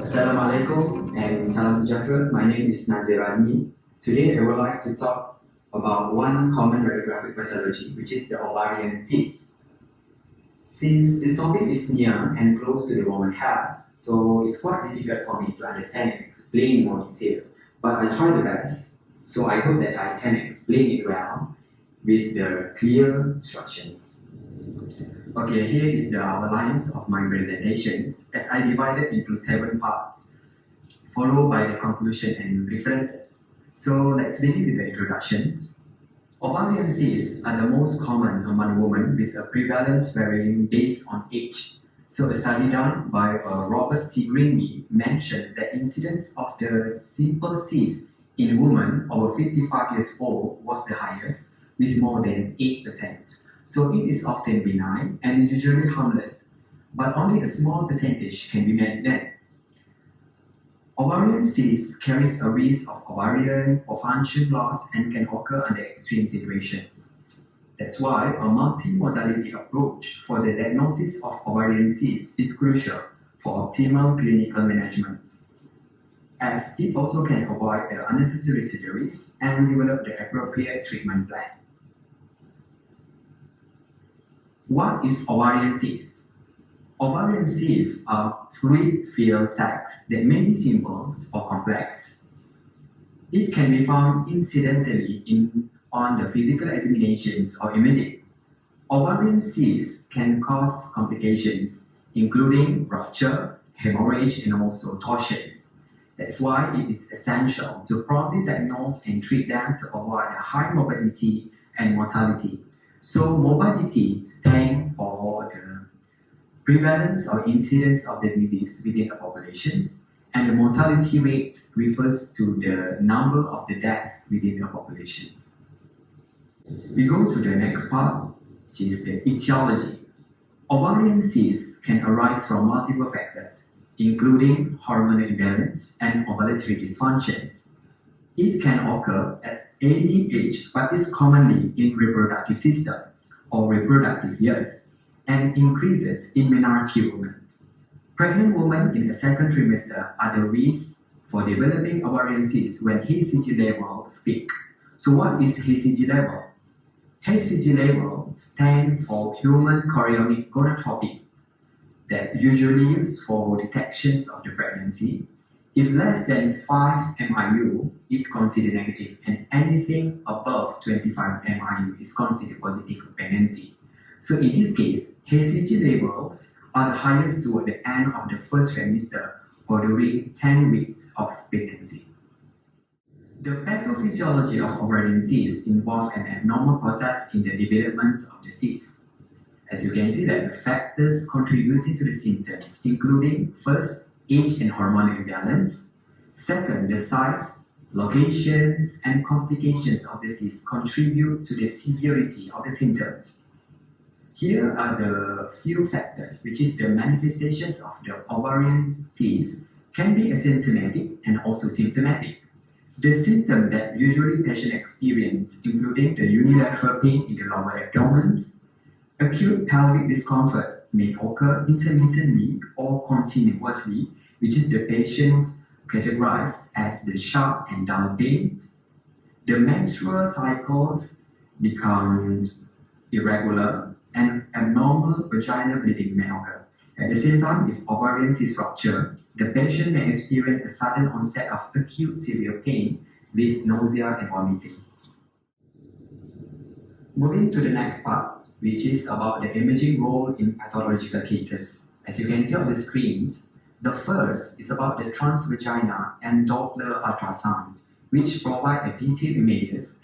Assalamualaikum and salam sejahtera. My name is Nadzir Azmi. Today I would like to talk about one common radiographic pathology, which is the ovarian cyst. Since this topic is near and close to the woman health, so it's quite difficult for me to understand and explain more detail. But I try the best, so I hope that I can explain it well with the clear instructions. Okay, here is the outlines of my presentations as I divided into 7 parts, followed by the conclusion and references. So let's begin with the introductions. Ovarian cysts are the most common among women with a prevalence varying based on age. So a study done by Robert T. Greenby mentions that incidence of the simple cyst in women over 55 years old was the highest, with more than 8%. So it is often benign and usually harmless, but only a small percentage can be malignant. Ovarian cyst carries a risk of ovarian or function loss and can occur under extreme situations. That's why a multi-modality approach for the diagnosis of ovarian cyst is crucial for optimal clinical management, as it also can avoid the unnecessary surgeries and develop the appropriate treatment plan. What is ovarian cyst? Ovarian cysts are fluid-filled sacs that may be simple or complex. It can be found incidentally on the physical examinations or imaging. Ovarian cysts can cause complications, including rupture, hemorrhage, and also torsions. That's why it is essential to promptly diagnose and treat them to avoid a high morbidity and mortality. So morbidity stands for the prevalence or incidence of the disease within the populations, and the mortality rate refers to the number of the death within the populations. We go to the next part, which is the etiology. Ovarian cysts can arise from multiple factors, including hormonal imbalance and ovulatory dysfunctions. It can occur at any age, but is commonly in reproductive system or reproductive years and increases in menarche women. Pregnant women in the second trimester are the risk for developing ovarian cysts when HCG levels peak. So what is HCG level? HCG level stands for human chorionic gonadotropin, that usually used for detections of the pregnancy. If less than 5 MIU, it's considered negative, and anything above 25 MIU is considered positive for pregnancy. So in this case, HCG levels are the highest toward the end of the first trimester or during 10 weeks of pregnancy. The pathophysiology of ovarian cysts involves an abnormal process in the development of the cyst. As you can see, that the factors contributing to the symptoms, including first, age and hormonal imbalance. Second, the size, locations, and complications of the cyst contribute to the severity of the symptoms. Here are the few factors, which is the manifestations of the ovarian cyst can be asymptomatic and also symptomatic. The symptoms that usually patients experience, including the unilateral pain in the lower abdomen, acute pelvic discomfort may occur intermittently or continuously, which is the patients categorized as the sharp and dull pain. The menstrual cycles becomes irregular and abnormal vaginal bleeding may occur. At the same time, if ovarian cyst rupture, the patient may experience a sudden onset of acute severe pain with nausea and vomiting. Moving to the next part, which is about the imaging role in pathological cases. As you can see on the screens, the first is about the transvaginal and Doppler ultrasound, which provide a detailed images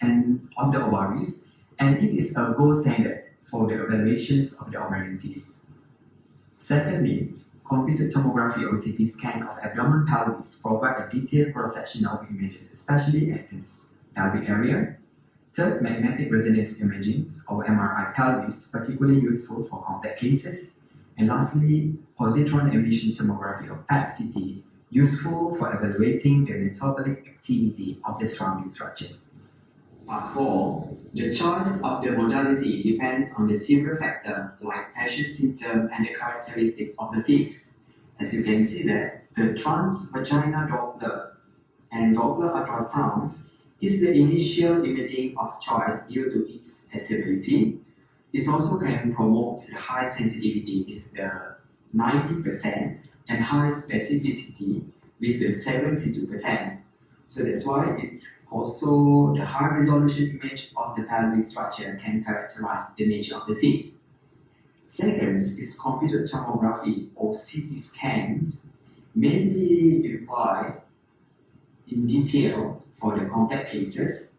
of the ovaries, and it is a gold standard for the evaluations of the ovarian cysts. Secondly, computed tomography or CT scan of abdomen pelvis provide a detailed cross-sectional images, especially at this pelvic area. Third, magnetic resonance imaging or MRI pelvis, particularly useful for complex cases. And lastly, positron emission tomography or PET-CT, useful for evaluating the metabolic activity of the surrounding structures. Part 4. The choice of the modality depends on the several factors like patient symptom and the characteristic of the cyst. As you can see that the transvaginal Doppler and Doppler ultrasounds is the initial imaging of choice due to its accessibility. It also can promote the high sensitivity with the 90% and high specificity with the 72%. So that's why it's also the high resolution image of the pelvic structure can characterize the nature of the cyst. Second is computed tomography or CT scans may be employed in detail for the complex cases,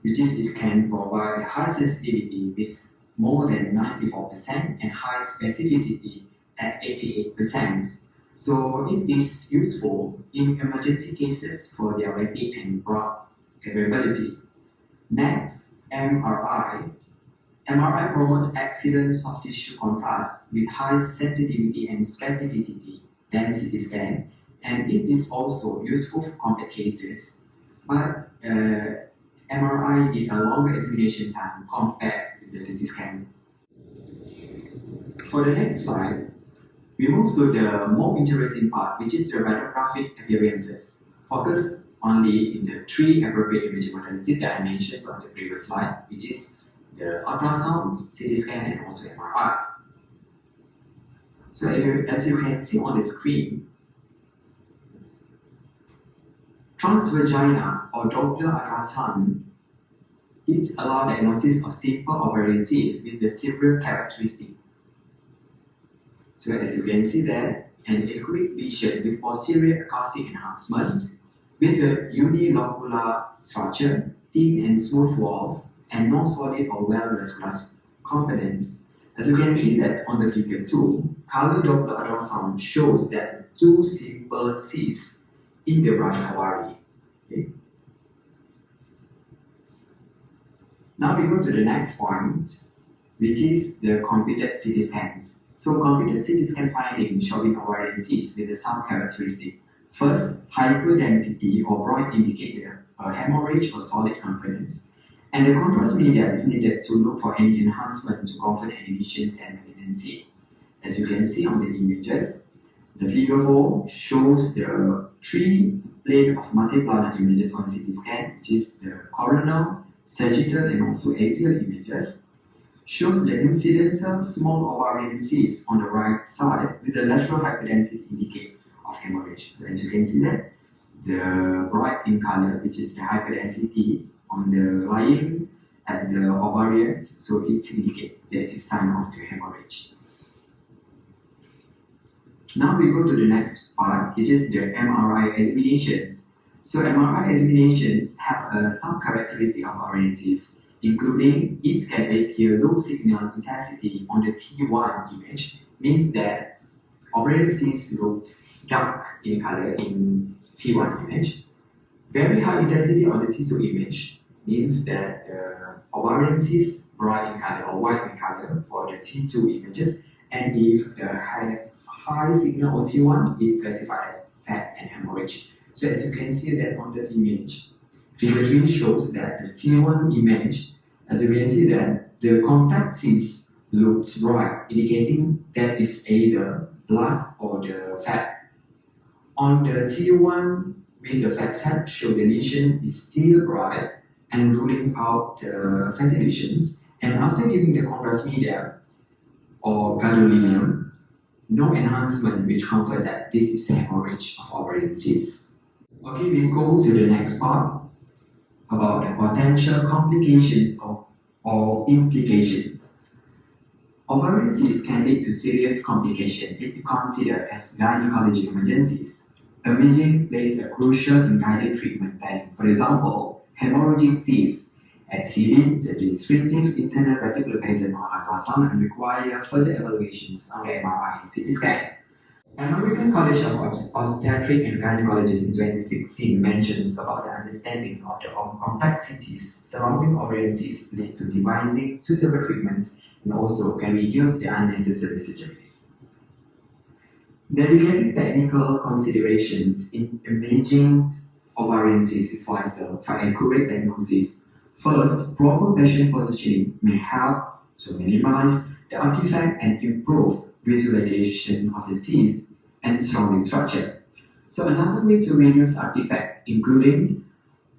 which is it can provide high sensitivity with more than 94% and high specificity at 88%. So it is useful in emergency cases for their rapid and broad availability. Next, MRI. MRI promotes excellent soft tissue contrast with high sensitivity and specificity than CT scan, and it is also useful for complex cases. But MRI need a longer examination time compared with the CT scan. For the next slide, we move to the more interesting part, which is the radiographic appearances. Focus only in the three appropriate imaging modalities that I mentioned on the previous slide, which is the ultrasound, CT scan, and also MRI. So as you can see on the screen, transvaginal or Doppler ultrasound, it allows diagnosis of simple ovarian cyst with the several characteristics. So as you can see that, an aqueous lesion with posterior acoustic enhancement, with a unilocular structure, thin and smooth walls, and no solid or well-vascular components. As you can see that on the figure 2, color Doppler ultrasound shows that two simple cysts in the right ovary. Okay. Now we go to the next point, which is the computed CT scans. So computed CT scan finding showing ovarian cysts with some characteristics. First, hyperdensity or broad indicator, a hemorrhage or solid components. And the contrast media is needed to look for any enhancement to confirm any lesions and malignancy. As you can see on the images, the figure 4 shows the three plane of multiplanar images on CT scan, which is the coronal, sagittal, and also axial images. Shows the incidental small ovarian cyst on the right side with the lateral hyperdensity indicates of hemorrhage. So as you can see that, the bright in color, which is the hyperdensity on the line at the ovarians, so it indicates there is sign of the hemorrhage. Now we go to the next part, which is the MRI examinations. So MRI examinations have some characteristic of ovarian cyst, including it can appear low signal intensity on the T1 image, means that ovarian cyst looks dark in color in T1 image. Very high intensity on the T2 image means that the ovarian cyst bright in color or white in color for the T2 images, and if the high signal on T1, it classified as fat and hemorrhage. So as you can see that on the image, figure 3 shows that the T1 image, as you can see that the contact cyst looks bright, indicating that is either blood or the fat. On the T1 with the fat set, show the lesion is still bright and ruling out the fatty lesions. And after giving the contrast media or gadolinium, no enhancement which confirm that this is a hemorrhage of ovarian cysts. Okay, we go to the next part about the potential complications or implications. Ovarian cysts can lead to serious complications if considered as gynecology emergencies. Imaging plays a crucial in guided treatment planning. For example, hemorrhagic cysts exhibit the descriptive internal reticular pattern on ultrasound and require further evaluations on the MRI and CT scan. American College of Obstetrics and Gynecologists in 2016 mentions about the understanding of the complexities surrounding ovarian cysts lead to devising suitable treatments and also can reduce the unnecessary surgeries. Dedicated technical considerations in imaging ovarian cysts is vital for accurate diagnosis. First, proper patient positioning may help to minimize the artifact and improve visualization of the cyst. And and surrounding structure. So another way to reduce artifact including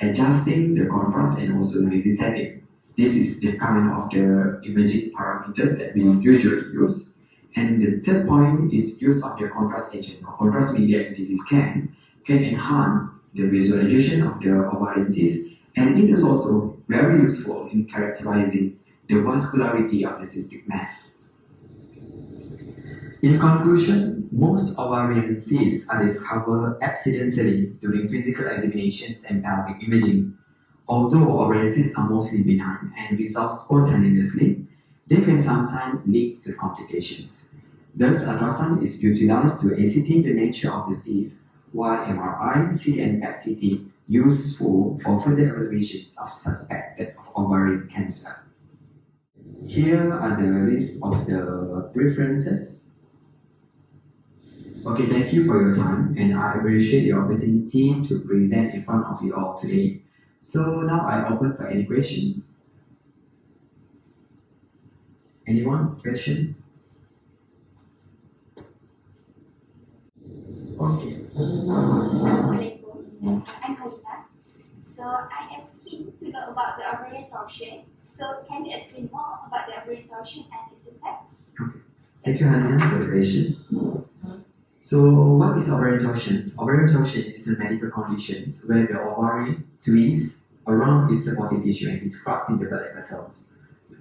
adjusting the contrast and also noisy setting. This is the kind of the imaging parameters that we usually use. And the third point is use of the contrast agent or contrast media in CT scan can enhance the visualization of the ovarian cyst, and it is also very useful in characterizing the vascularity of the cystic mass. In conclusion, most ovarian cysts are discovered accidentally during physical examinations and pelvic imaging. Although ovarian cysts are mostly benign and resolve spontaneously, they can sometimes lead to complications. Thus, ultrasound is utilized to ascertain the nature of the cyst, while MRI, CT, and PET-CT useful for further evaluations of suspected ovarian cancer. Here are the list of the preferences. Okay, thank you for your time, and I appreciate your opportunity to present in front of you all today. So now I open for any questions. Anyone? Questions? Okay. Assalamualaikum. I'm Halita. So I am keen to know about the ovarian torsion. So can you explain more about the ovarian torsion and its effect? Okay. Thank you, Halina, for the questions. So what is ovarian torsion? Ovarian torsion is a medical condition where the ovarian twists around its supporting tissue and disrupts in the blood vessels,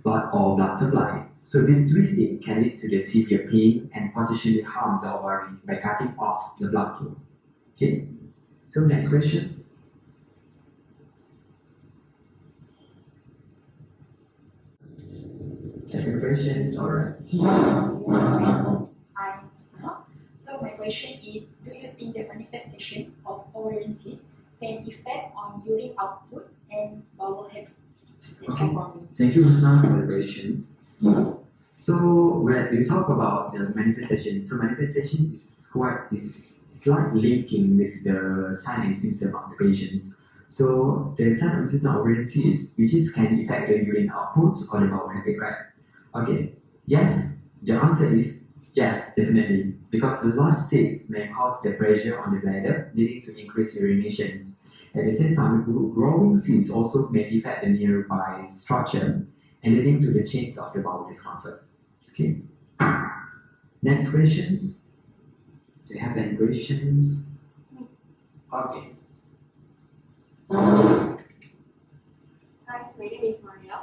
blood supply. So this twisting can lead to the severe pain and potentially harm the ovary by cutting off the blood flow. Okay. So next questions. Second question is alright. I'm Asma. So my question is, do you think the manifestation of ovarian cyst can affect on urine output and bowel habit? That's all from me. Thank you, Asma, for the questions. So when we talk about the manifestation, so manifestation is like linking with the sign and symptom of the patients. So the sign and symptom of ovarian cyst, which can affect the urine output or the bowel habit, right? Okay. Yes, the answer is yes, definitely, because the large cysts may cause the pressure on the bladder, leading to increased urinations. At the same time, growing cysts also may affect the nearby structure and leading to the change of the bowel discomfort. Okay. Next questions. Do you have any questions? Okay. Hi, my name is Maria. I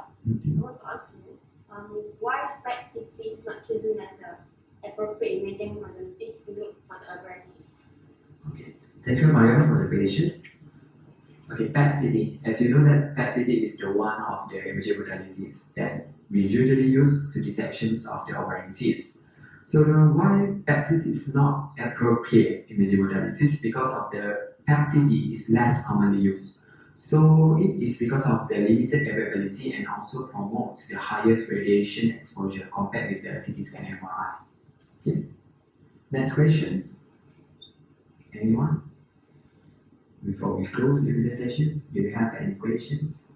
want to ask you, why PET-CT is not chosen as an appropriate imaging modalities to look for the ovarian cyst? Okay. Thank you, Maria, for the patience. Okay, PET-CT. As you know that PET-CT is the one of the imaging modalities that we usually use to detections of the ovarian cyst. So why PET-CT is not appropriate imaging modalities? Because of the PET-CT is less commonly used. So it is because of the limited availability and also promotes the highest radiation exposure compared with the CT scan and MRI. Okay. Next questions. Anyone? Before we close the presentations, do you have any questions?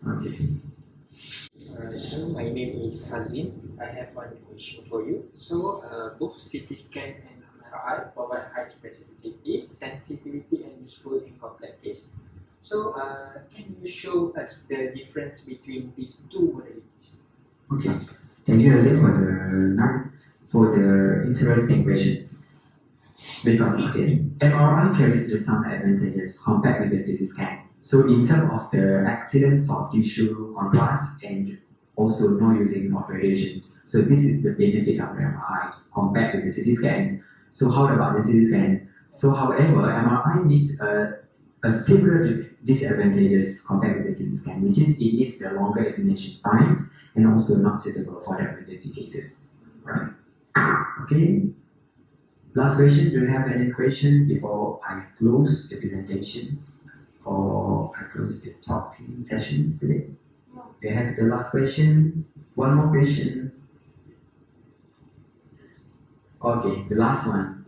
Okay. So my name is Azmi. I have one question for you. So both CT scan and MRI provide high specificity, sensitivity, and useful in complex cases. So can you show us the difference between these two modalities? Okay. Thank you, Azim, for the interesting questions. Because MRI carries some advantages compared with the CT scan. So in terms of the accidents of tissue contrast and also no using of radiations. So this is the benefit of MRI compared with the CT scan. So how about the CT scan? So however, MRI needs a similar disadvantages compared with the CT scan, which is it needs the longer examination times and also not suitable for the emergency cases. Right? Okay. Last question. Do you have any question before I close the presentations or I close the talking sessions today? No. Do you have the last questions? One more questions. Okay, the last one.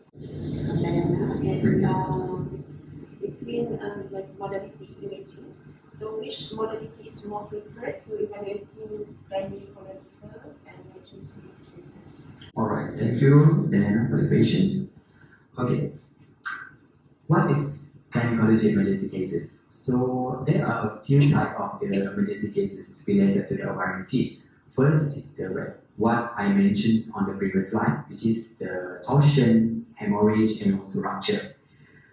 Between like modality imaging, so which modality is more preferred to evaluating gynecological Thank you, Diana, for the questions. Okay, what is gynecology emergency cases? So there are a few types of the emergency cases related to the ovarian cyst. First is what I mentioned on the previous slide, which is the torsions, hemorrhage, and also rupture.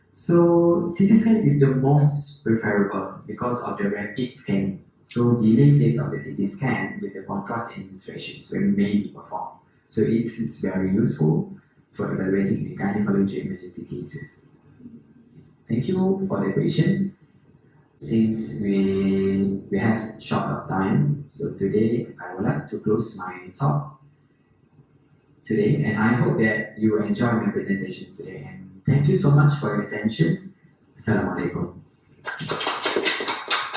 So CT scan is the most preferable because of the rapid scanning. So delay phase of the CT scan with the contrast administrations when may be performed. So it is very useful for evaluating the gynecology emergency cases. Thank you for the questions. Since we have short of time, so today I would like to close my talk today, and I hope that you will enjoy my presentations today. And thank you so much for your attention. Assalamualaikum.